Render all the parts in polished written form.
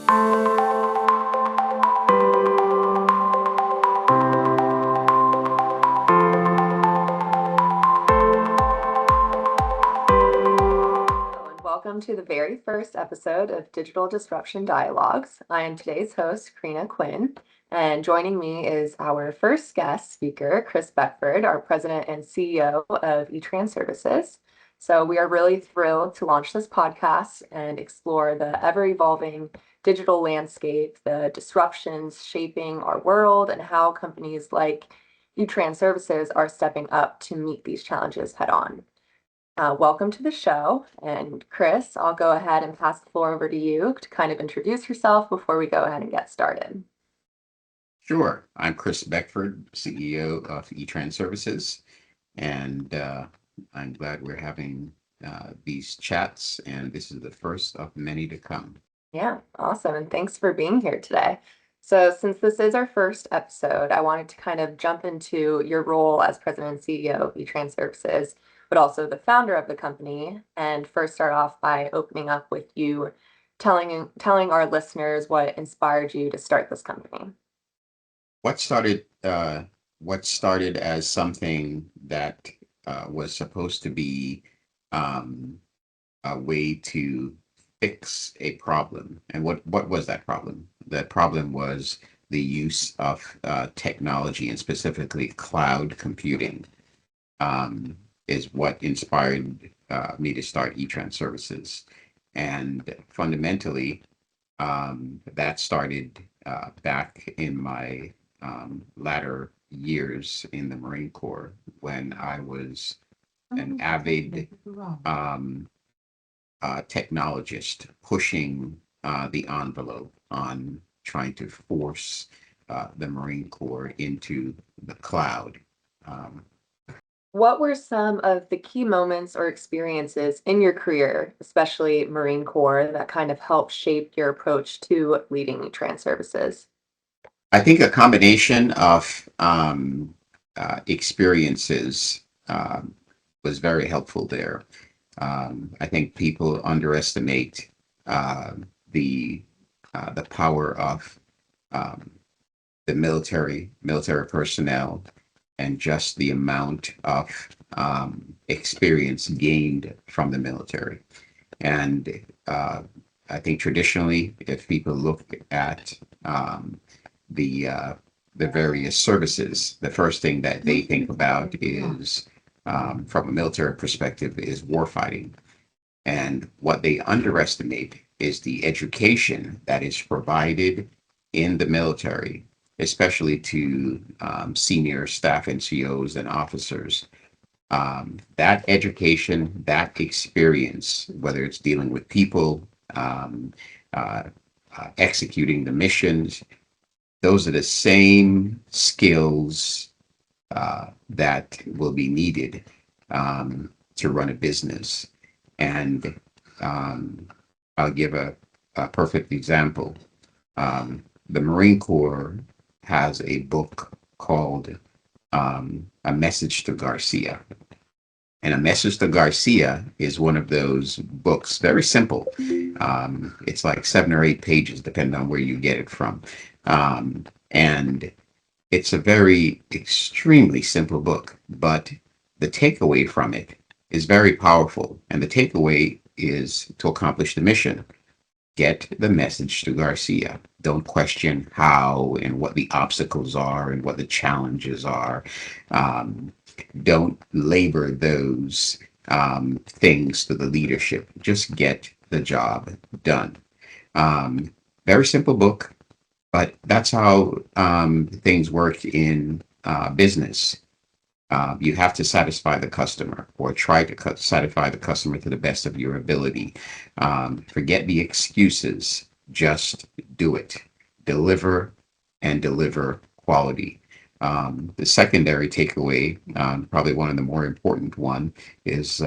And welcome to the very first episode of Digital Disruption Dialogues. I am today's host, Karina Quinn, and joining me is our first guest speaker, Chris Beckford, our president and CEO of eTRANSERVICES. So we are really thrilled to launch this podcast and explore the ever-evolving digital landscape, the disruptions shaping our world, and how companies like eTRANSERVICES are stepping up to meet these challenges head on. Welcome to the show. And Chris, I'll go ahead and pass the floor over to you to kind of introduce yourself before we go ahead and get started. Sure. I'm Chris Beckford, CEO of eTRANSERVICES, and I'm glad we're having these chats, and this is the first of many to come. Yeah, awesome. And thanks for being here today. So, since this is our first episode, I wanted to kind of jump into your role as president and CEO of eTRANSERVICES, but also the founder of the company. And first, start off by opening up with you telling our listeners what inspired you to start this company. What started uh, what started as something that was supposed to be um, a way to fix a problem. And what was that problem? That problem was the use of technology, and specifically cloud computing, um, is what inspired me to start eTRANSERVICES. And fundamentally, that started back in my latter years in the Marine Corps when I was an avid um, technologist pushing the envelope on trying to force the Marine Corps into the cloud. Um, What were some of the key moments or experiences in your career, especially Marine Corps, that kind of helped shape your approach to leading eTRANSERVICES? I think a combination of experiences was very helpful there. I think people underestimate uh, the the power of um, the military personnel, and just the amount of experience gained from the military. And I think traditionally, if people look at the uh, the various services, the first thing that they think about is, from a military perspective, is warfighting. And what they underestimate is the education that is provided in the military, especially to senior staff NCOs and officers. That education, that experience, whether it's dealing with people, um, uh, executing the missions, those are the same skills that will be needed to run a business. And I'll give a perfect example. The Marine Corps has a book called A Message to Garcia. And A Message to Garcia is one of those books, very simple. It's like 7 or 8 pages, depending on where you get it from. And it's a very extremely simple book, but the takeaway from it is very powerful. And the takeaway is to accomplish the mission. Get the message to Garcia. Don't question how and what the obstacles are and what the challenges are. Um, don't labor those things to the leadership. Just get the job done. Um, Very simple book, but that's how things work in business. You have to satisfy the customer, or try to satisfy the customer to the best of your ability. Forget the excuses. Just do it. Deliver, and deliver quality. The secondary takeaway, probably one of the more important one, is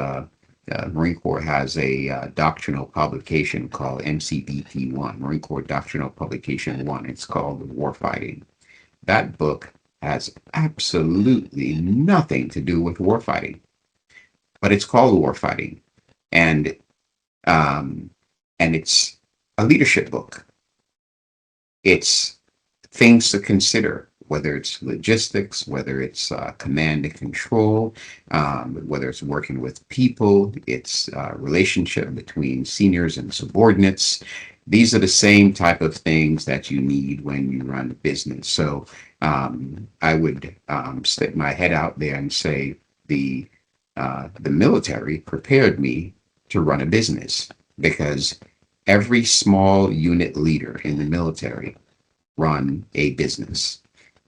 Marine Corps has a doctrinal publication called MCDP 1, Marine Corps Doctrinal Publication 1. It's called Warfighting. That book has absolutely nothing to do with warfighting, but it's called Warfighting, and um, and it's a leadership book. it's things to consider, whether it's logistics, whether it's command and control, whether it's working with people, it's relationship between seniors and subordinates. These are the same type of things that you need when you run a business. So I would stick my head out there and say the military prepared me to run a business because every small unit leader in the military run a business.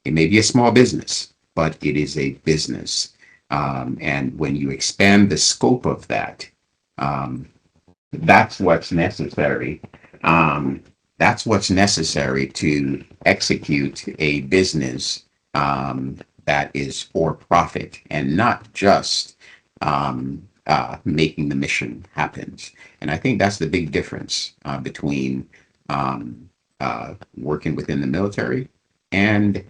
It may be a small business, but it is a business. And when you expand the scope of that, um, that's what's necessary. Um, that's what's necessary to execute a business that is for profit and not just making the mission happen. And I think that's the big difference between working within the military and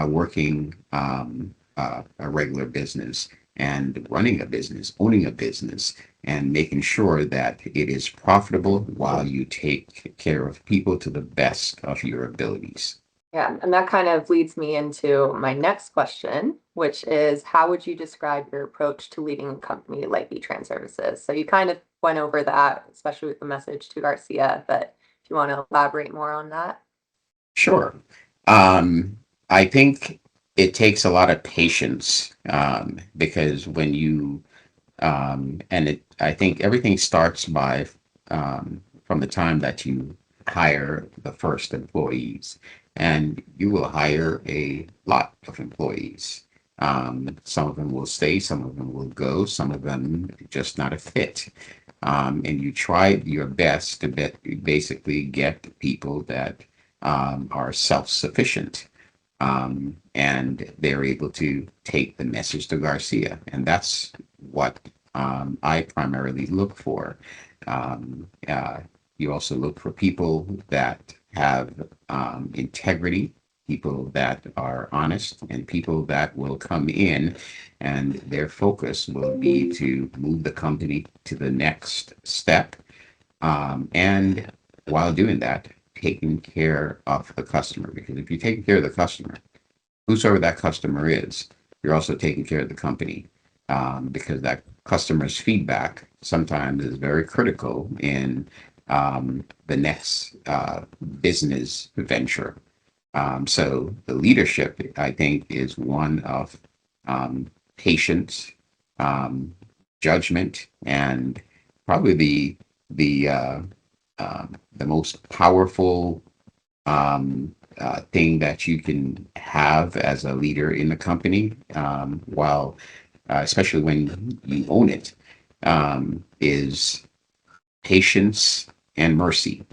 working a regular business and running a business, owning a business, and making sure that it is profitable while you take care of people to the best of your abilities. Yeah, and that kind of leads me into my next question, which is how would you describe your approach to leading a company like eTRANSERVICES? So you kind of went over that, especially with the message to Garcia, but if you want to elaborate more on that. Sure. Um, I think it takes a lot of patience because when you I think everything starts by from the time that you hire the first employees, and you will hire a lot of employees. Some of them will stay, some of them will go, some of them just not a fit. And you try your best to basically get people that are self-sufficient and they're able to take the message to Garcia. And that's what I primarily look for. Um, uh, you also look for people that have integrity, people that are honest, and people that will come in and their focus will be to move the company to the next step. And while doing that, taking care of the customer. Because if you're taking care of the customer, whosoever that customer is, you're also taking care of the company because that customer's feedback sometimes is very critical in the next business venture. So the leadership, I think, is one of patience, um, judgment, and probably the most powerful thing that you can have as a leader in the company, while especially when you own it, is patience and mercy,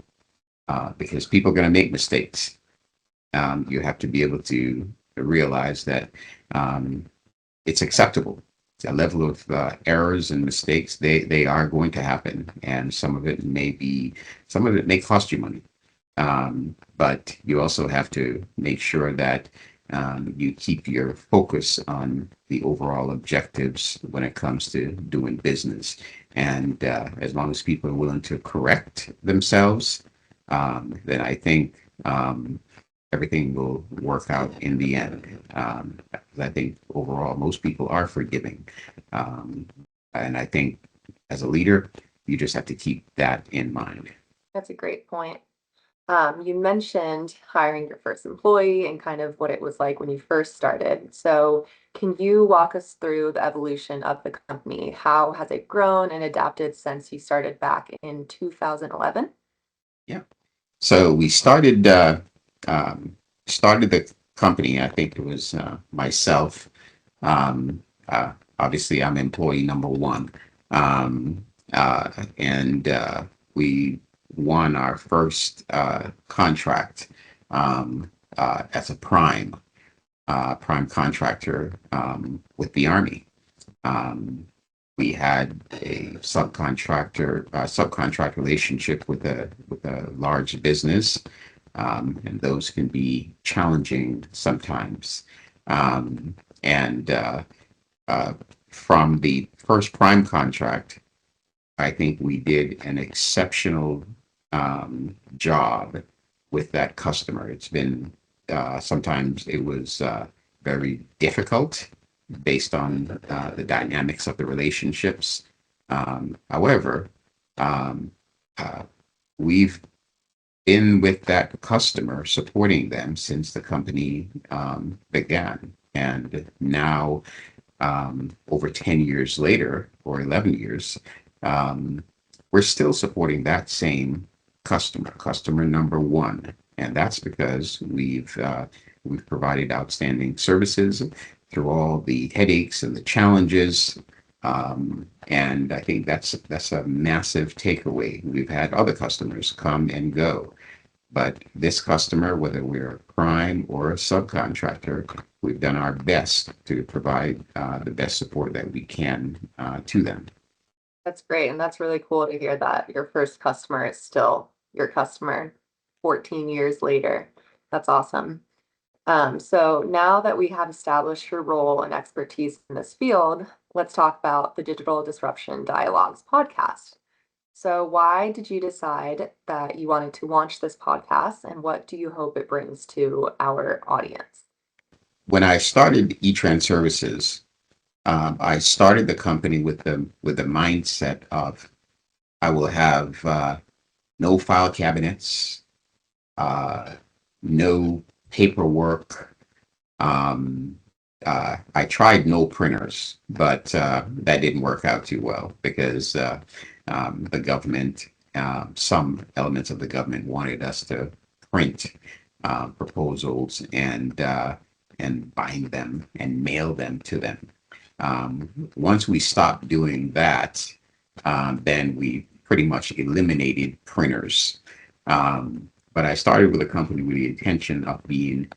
because people are going to make mistakes. You have to be able to realize that um, it's acceptable. A level of errors and mistakes, they are going to happen, and some of it may cost you money. But you also have to make sure that you keep your focus on the overall objectives when it comes to doing business. And as long as people are willing to correct themselves, then I think everything will work out in the end. I think overall, most people are forgiving. Um, and I think as a leader, you just have to keep that in mind. That's a great point. You mentioned hiring your first employee and kind of what it was like when you first started. So, can you walk us through the evolution of the company? How has it grown and adapted since you started back in 2011? Yeah. So we um, started the company. I think it was myself. Um, Obviously, I'm employee number one, um, and we won our first contract as a prime contractor with the Army. Um, we had a subcontract relationship with a large business, and those can be challenging sometimes. And uh, from the first prime contract, I think we did an exceptional job with that customer. It's been sometimes it was very difficult based on the dynamics of the relationships. However, um, uh, we've been with that customer, supporting them since the company began. And now, over 10 years later, or 11 years, um, we're still supporting that same customer, customer number one. And that's because we've provided outstanding services through all the headaches and the challenges. And I think that's a massive takeaway. We've had other customers come and go, but this customer, whether we're a prime or a subcontractor, we've done our best to provide the best support that we can to them. That's great, and that's really cool to hear that your first customer is still your customer 14 years later. That's awesome. So now that we have established your role and expertise in this field, let's talk about the Digital Disruption Dialogues podcast. So, why did you decide that you wanted to launch this podcast, and what do you hope it brings to our audience? When I started eTRANSERVICES, I started the company with the mindset of I will have no file cabinets, uh, no paperwork. Um, I tried no printers, but that didn't work out too well because the government, some elements of the government wanted us to print proposals and bind them and mail them to them. Once we stopped doing that, then we pretty much eliminated printers. But I started with a company with the intention of being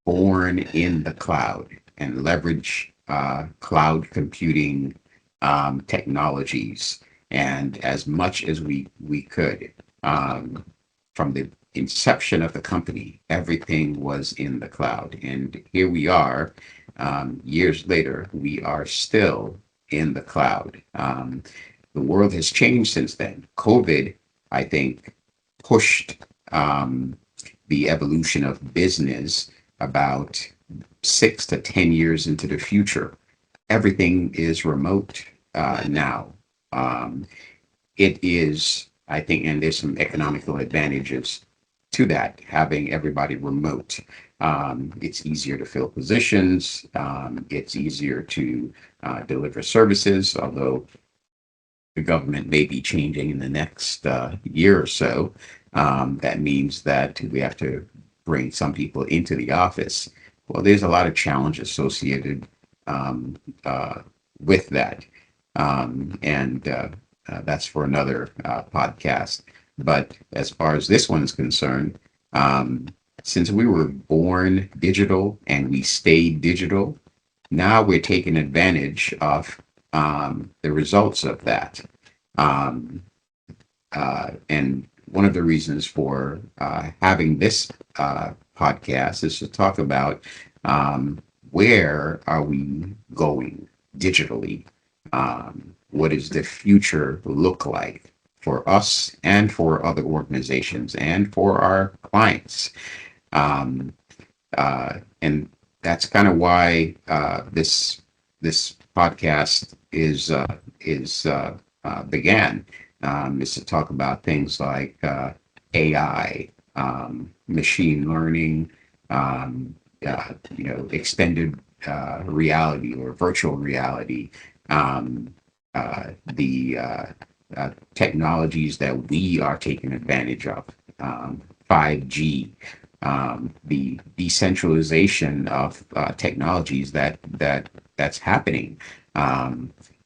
born in the cloud and leverage cloud computing technologies, and as much as we could. From the inception of the company, everything was in the cloud, and here we are. Years later, we are still in the cloud. The world has changed since then. COVID, I think, pushed the evolution of business about 6 to 10 years into the future. Everything is remote now. Um, it is, I think, and there's some economical advantages to that, having everybody remote. It's easier to fill positions. It's easier to deliver services, although the government may be changing in the next year or so. That means that we have to bring some people into the office. Well, there's a lot of challenge associated um, uh, with that. And that's for another podcast. But as far as this one is concerned, um, since we were born digital and we stayed digital, now we're taking advantage of the results of that. Um, and one of the reasons for having this podcast is to talk about where are we going digitally? What does the future look like for us and for other organizations and for our clients? Um, and that's kind of why this podcast is began, is to talk about things like AI, machine learning, um, extended reality or virtual reality, the technologies that we are taking advantage of, 5G, the decentralization of technologies that's happening.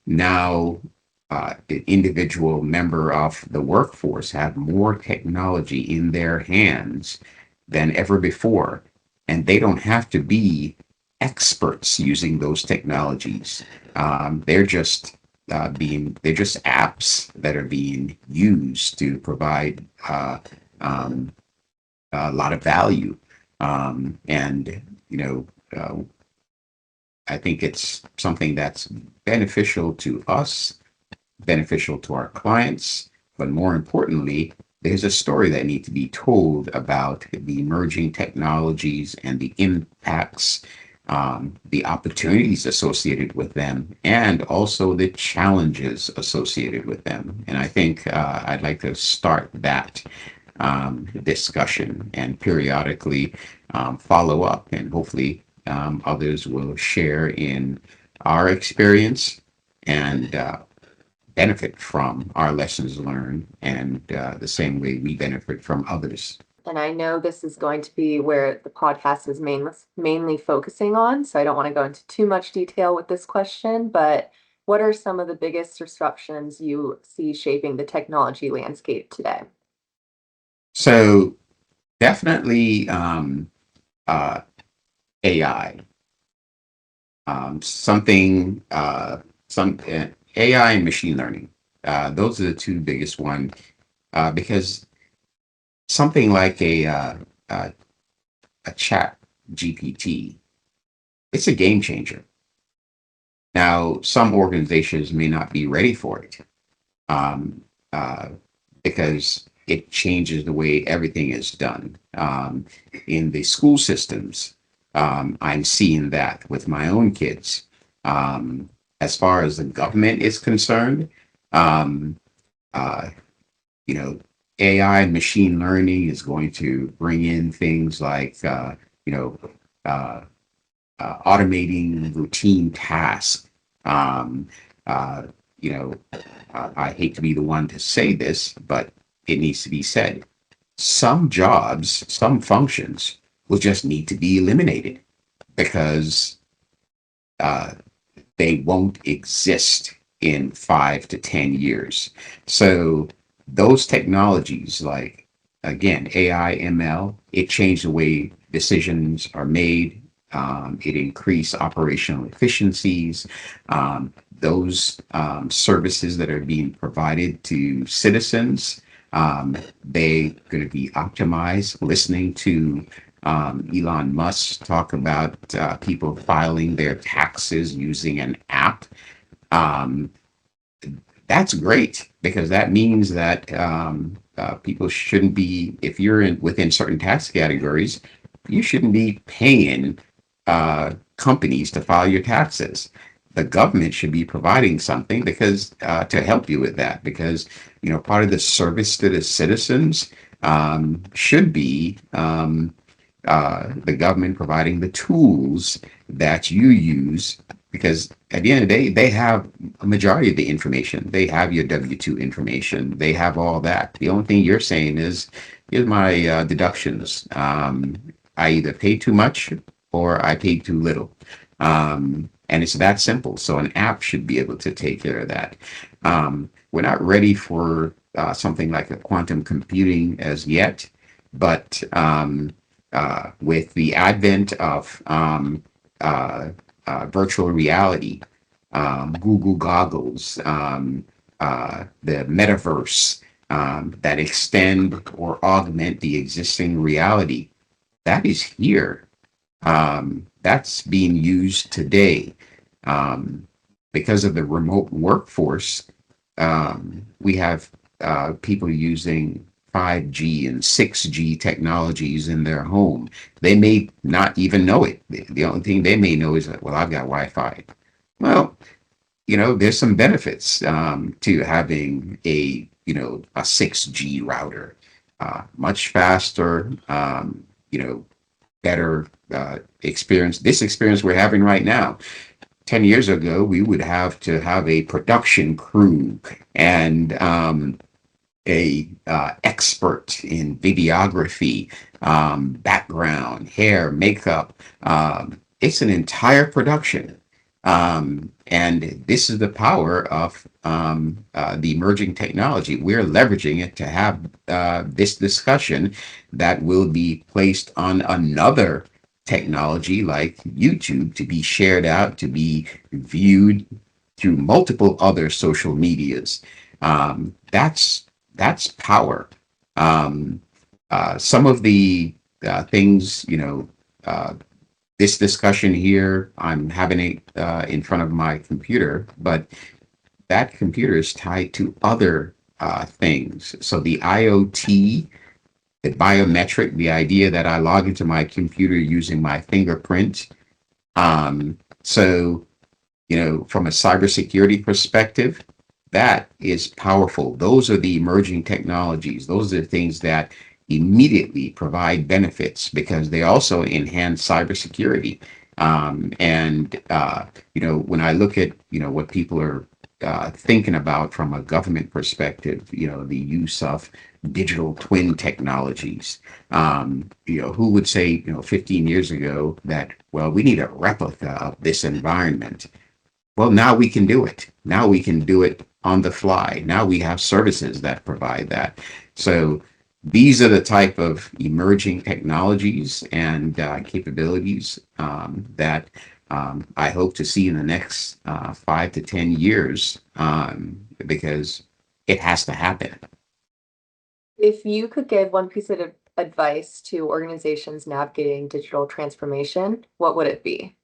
Now, the individual member of the workforce have more technology in their hands than ever before, and they don't have to be experts using those technologies. They're just apps that are being used to provide um, a lot of value. And I think it's something that's beneficial to us, beneficial to our clients, but more importantly, there's a story that needs to be told about the emerging technologies and the impacts, the opportunities associated with them, and also the challenges associated with them. And I think I'd like to start that discussion and periodically follow up, and hopefully others will share in our experience and benefit from our lessons learned, and the same way we benefit from others. And I know this is going to be where the podcast is mainly focusing on, so I don't want to go into too much detail with this question, but what are some of the biggest disruptions you see shaping the technology landscape today? So definitely uh, AI, something, some AI and machine learning. Those are the two biggest ones because something like a, a chat GPT, it's a game changer. Now, some organizations may not be ready for it um, uh, because it changes the way everything is done. In the school systems, I'm seeing that with my own kids. Um, as far as the government is concerned, um, uh, you know, AI and machine learning is going to bring in things like, you know, uh, automating routine tasks. Um, uh, you know, I hate to be the one to say this, but it needs to be said. Some jobs, some functions will just need to be eliminated because uh, they won't exist in 5 to 10 years. So those technologies, like again, AI, ML, it changed the way decisions are made. It increased operational efficiencies. Those services that are being provided to citizens, they're going to be optimized. Listening to Elon Musk talk about people filing their taxes using an app. Um, that's great because that means that people shouldn't be, if you're in within certain tax categories, you shouldn't be paying companies to file your taxes. The government should be providing something because to help you with that, because part of the service to the citizens should be the government providing the tools that you use, because at the end of the day, they have a majority of the information. They have your W-2 information. They have all that. The only thing you're saying is, here's my deductions. I either paid too much or I paid too little. And it's that simple. So an app should be able to take care of that. We're not ready for something like a quantum computing as yet, but with the advent of virtual reality, Google goggles, the metaverse that extend or augment the existing reality, that is here. That's being used today. Because of the remote workforce, we have people using 5G and 6G technologies in their home. They may not even know it. The only thing they may know is that, well, I've got Wi-Fi. Well, there's some benefits to having a 6G router, much faster, better experience. This experience we're having right now. 10 years ago, we would have to have a production crew and a expert in videography, background, hair, makeup. It's an entire production. And this is the power of the emerging technology. We're leveraging it to have this discussion that will be placed on another technology like YouTube, to be shared out, to be viewed through multiple other social medias. That's power. Um, some of the things, uh, this discussion here, I'm having it in front of my computer, but that computer is tied to other things. So the IoT, the biometric, the idea that I log into my computer using my fingerprint. So, from a cybersecurity perspective, that is powerful. Those are the emerging technologies. Those are the things that immediately provide benefits because they also enhance cybersecurity. When I look at, what people are thinking about from a government perspective, the use of digital twin technologies. Who would say, 15 years ago that, well, we need a replica of this environment. Well, now we can do it. Now we can do it on the fly. Now we have services that provide that. So these are the type of emerging technologies and capabilities that I hope to see in the next 5 to 10 years because it has to happen. If you could give one piece of advice to organizations navigating digital transformation, what would it be?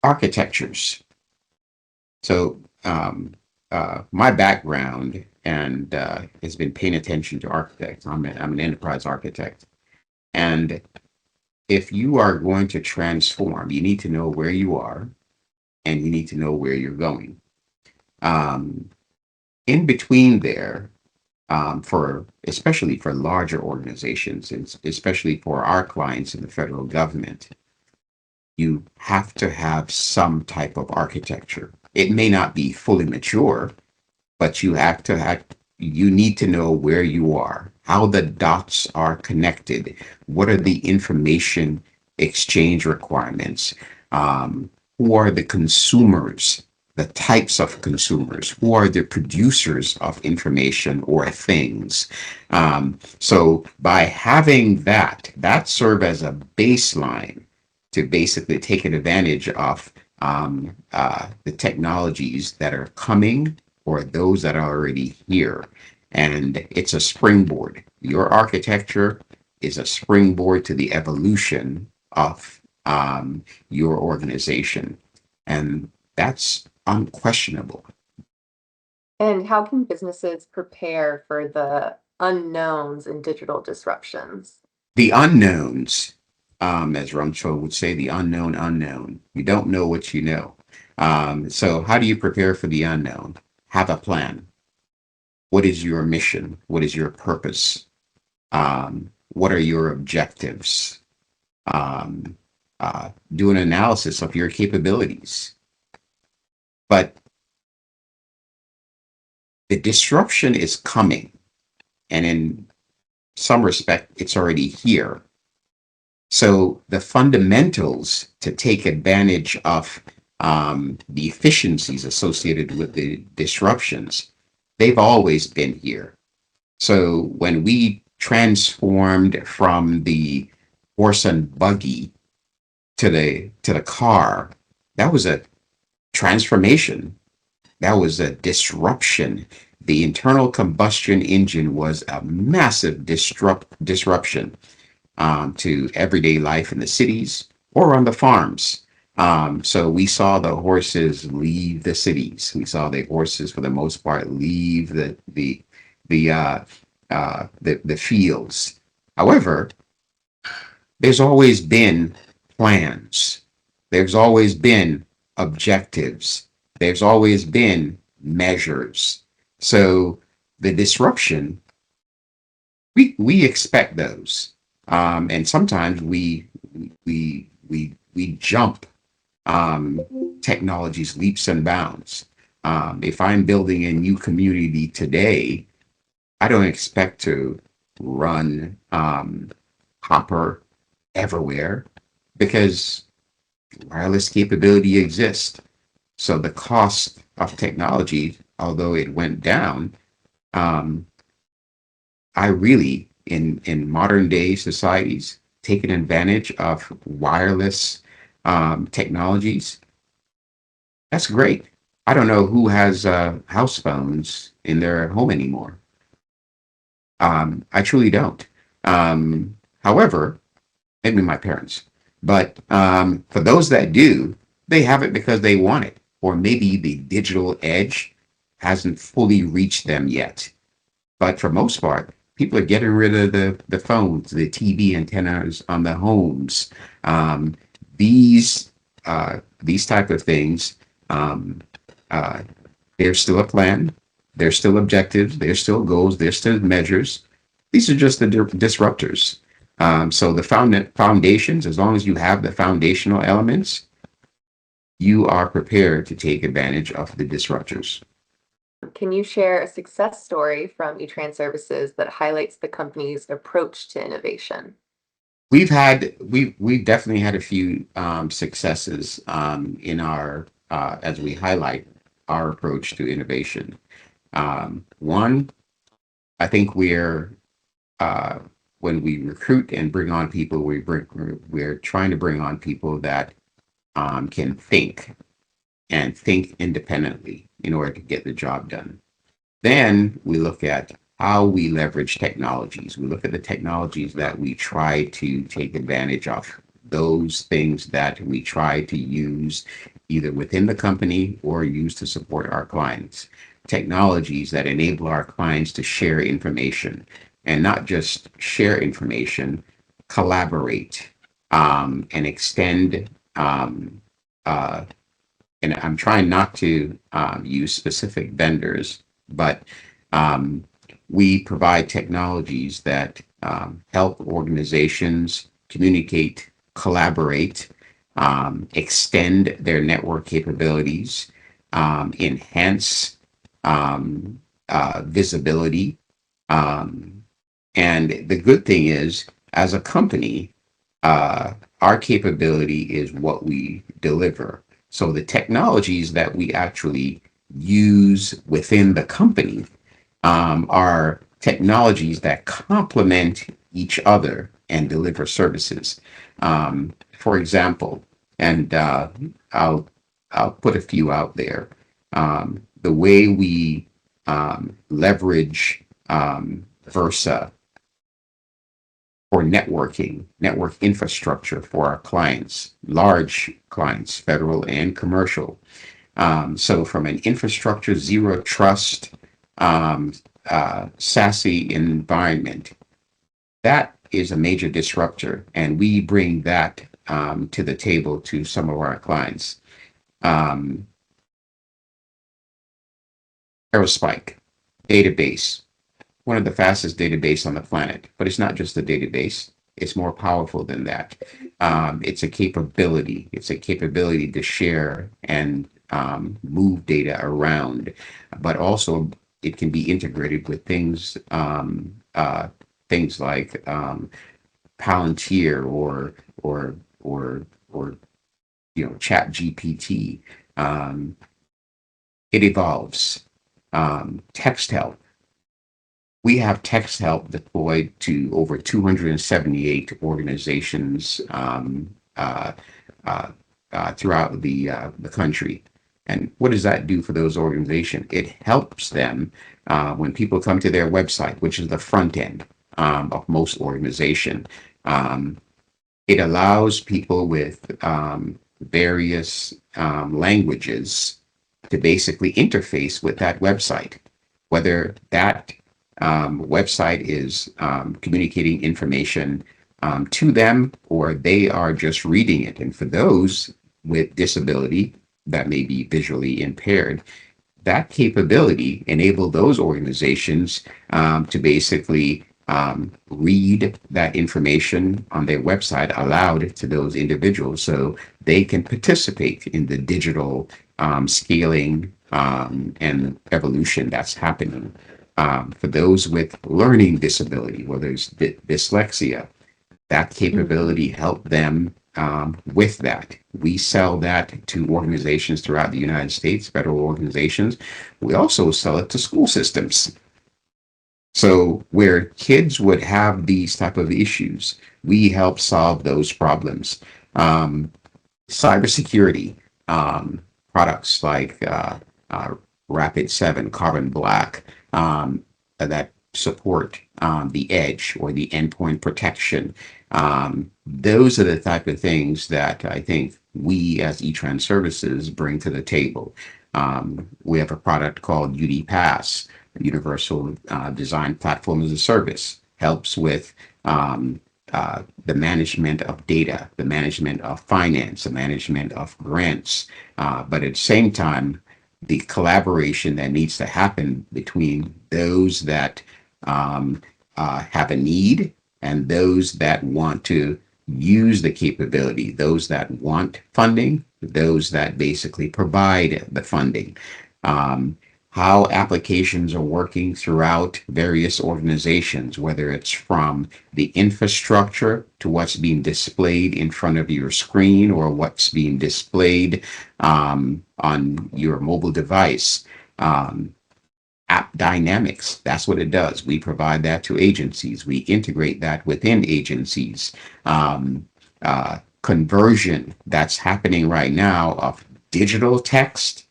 Architectures. So my background and has been paying attention to architects. I'm an enterprise architect. And if you are going to transform, you need to know where you are and you need to know where you're going. Um, in between there, for especially for larger organizations, and especially for our clients in the federal government, you have to have some type of architecture. It may not be fully mature, but you need to know where you are, how the dots are connected, what are the information exchange requirements, um, who are the consumers, the types of consumers, who are the producers of information or things. So by having that serve as a baseline to basically take advantage of the technologies that are coming or those that are already here. And it's a springboard. Your architecture is a springboard to the evolution of your organization. And that's unquestionable. And how can businesses prepare for the unknowns and digital disruptions? The unknowns, as Rumsfeld would say, the unknown unknown. You don't know what you know. So, how do you prepare for the unknown? Have a plan. What is your mission? What is your purpose? What are your objectives? Um, do an analysis of your capabilities. But the disruption is coming, and in some respect, it's already here. So the fundamentals to take advantage of the efficiencies associated with the disruptions, they've always been here. So when we transformed from the horse and buggy to the car, that was a transformation. That was a disruption. The internal combustion engine was a massive disruption to everyday life in the cities or on the farms. So we saw the horses leave the cities. We saw the horses, for the most part, leave the the fields. However, there's always been plans. There's always been objectives. There's always been measures. So the disruption, we expect those, and sometimes we jump technologies leaps and bounds. If I'm building a new community today, I don't expect to run copper everywhere because wireless capability exists. So the cost of technology, although it went down, um, I really, in modern day societies, taken advantage of wireless technologies. That's great. I don't know who has house phones in their home anymore. I truly don't. However, maybe my parents, but for those that do, they have it because they want it, or maybe the digital edge. hasn't fully reached them yet. But for most part, people are getting rid of the phones, the TV antennas on the homes. Um, these type of things, um, uh, there's still a plan. There's still objectives. There's still goals. There's still measures. These are just the disruptors. So the foundations, as long as you have the foundational elements, you are prepared to take advantage of the disruptors. Can you share a success story from eTRANSERVICES that highlights the company's approach to innovation? We've definitely had a few successes in our as we highlight our approach to innovation. One, I think uh, when we recruit and bring on people, we're trying to bring on people that can think and think independently in order to get the job done. Then we look at how we leverage technologies. We look at the technologies that we try to take advantage of, those things that we try to use either within the company or use to support our clients. Technologies that enable our clients to share information and not just share information, collaborate and extend. Uh, and I'm trying not to use specific vendors, but um, we provide technologies that help organizations communicate, collaborate, extend their network capabilities, enhance visibility. Um, and the good thing is, as a company, uh, our capability is what we deliver. So the technologies that we actually use within the company are technologies that complement each other and deliver services. For example, and I'll I'll put a few out there. The way we leverage Versa for networking, network infrastructure for our clients, large clients, federal and commercial. So from an infrastructure zero trust SASE environment, that is a major disruptor, and we bring that to the table to some of our clients. Um, Aerospike database, one of the fastest database on the planet, but it's not just a database. It's more powerful than that. It's a capability. It's a capability to share and move data around, but also it can be integrated with things like Palantir or Chat GPT. Um, it evolves. Text help, we have text help deployed to over 278 organizations uh, throughout the country. And what does that do for those organizations? It helps them when people come to their website, which is the front end of most organization. Um, it allows people with various languages to basically interface with that website, whether that website is communicating information to them or they are just reading it. And for those with disability that may be visually impaired, that capability enabled those organizations to basically read that information on their website aloud to those individuals so they can participate in the digital scaling and evolution that's happening. For those with learning disability, whether it's dyslexia, that capability help them with that. We sell that to organizations throughout the United States, federal organizations. We also sell it to school systems. So where kids would have these type of issues, we help solve those problems. Um, Cybersecurity products like Rapid 7, Carbon Black, that support the edge or the endpoint protection. Those are the type of things that I think we as eTransservices bring to the table. We have a product called UD Pass, Universal Design Platform as a Service, helps with the management of data, the management of finance, the management of grants, but at the same time, the collaboration that needs to happen between those that have a need and those that want to use the capability, those that want funding, those that basically provide the funding. Um, how applications are working throughout various organizations, whether it's from the infrastructure to what's being displayed in front of your screen or what's being displayed on your mobile device. Um, App dynamics, that's what it does. We provide that to agencies. We integrate that within agencies. Um, Conversion that's happening right now of digital text,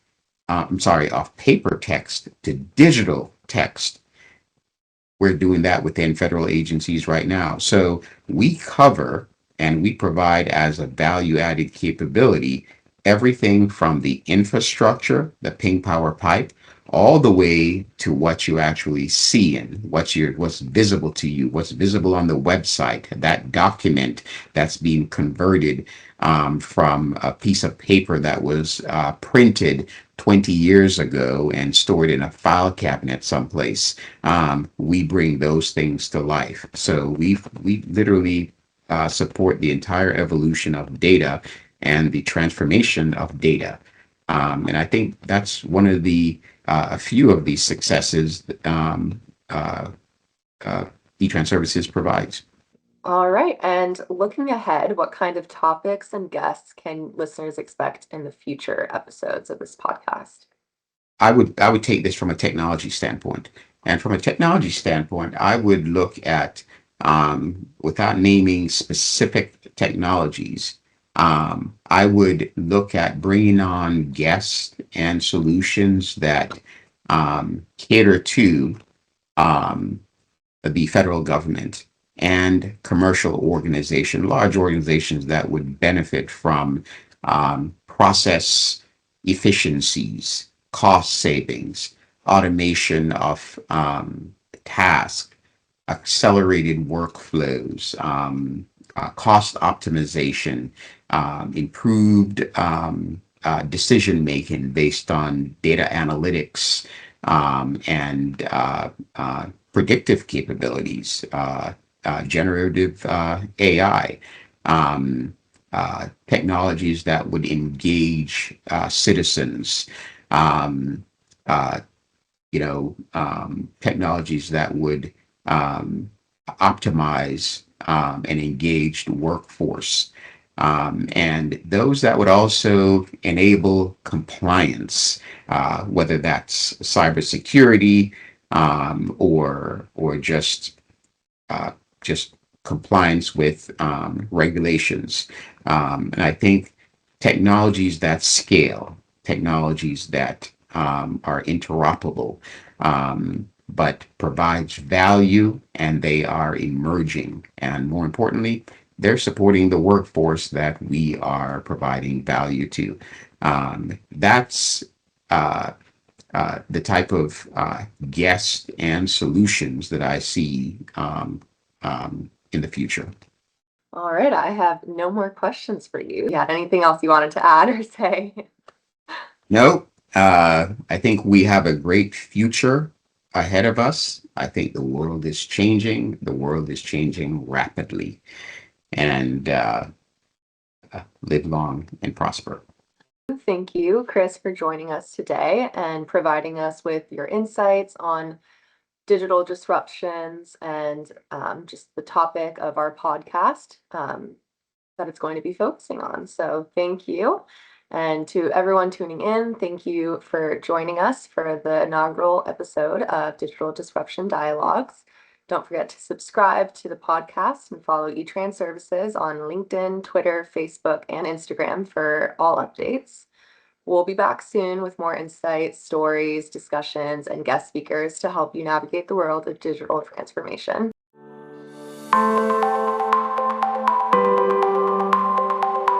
I'm sorry, of paper text to digital text. We're doing that within federal agencies right now. So we cover and we provide as a value added capability everything from the infrastructure, the ping power pipe, all the way to what you actually see and what's visible to you, what's visible on the website, that document that's being converted from a piece of paper that was printed 20 years ago and stored in a file cabinet someplace. We bring those things to life. So we literally support the entire evolution of data and the transformation of data. And I think that's one of the a few of the successes uh, uh, eTRANSERVICES provides. All right. And looking ahead, what kind of topics and guests can listeners expect in the future episodes of this podcast? I would take this from a technology standpoint, and from a technology standpoint, I would look at without naming specific technologies. I would look at bringing on guests and solutions that cater to um, the federal government and commercial organization, large organizations that would benefit from process efficiencies, cost savings, automation of tasks, accelerated workflows, cost optimization, improved decision making based on data analytics and predictive capabilities, generative AI, technologies that would engage citizens, um, uh, technologies that would optimize an engaged workforce. And those that would also enable compliance, whether that's cybersecurity or uh, just compliance with regulations. And I think technologies that scale, technologies that are interoperable, but provides value and they are emerging. And more importantly, they're supporting the workforce that we are providing value to. That's the type of guests and solutions that I see in the future. All right. I have no more questions for you. Yeah. Anything else you wanted to add or say? No, I think we have a great future ahead of us. I think the world is changing. The world is changing rapidly. And live long and prosper. Thank you, Chris, for joining us today and providing us with your insights on digital disruptions and just the topic of our podcast that it's going to be focusing on. So thank you. And to everyone tuning in, thank you for joining us for the inaugural episode of Digital Disruption Dialogues. Don't forget to subscribe to the podcast and follow eTRANSERVICES on LinkedIn, Twitter, Facebook, and Instagram for all updates. We'll be back soon with more insights, stories, discussions, and guest speakers to help you navigate the world of digital transformation.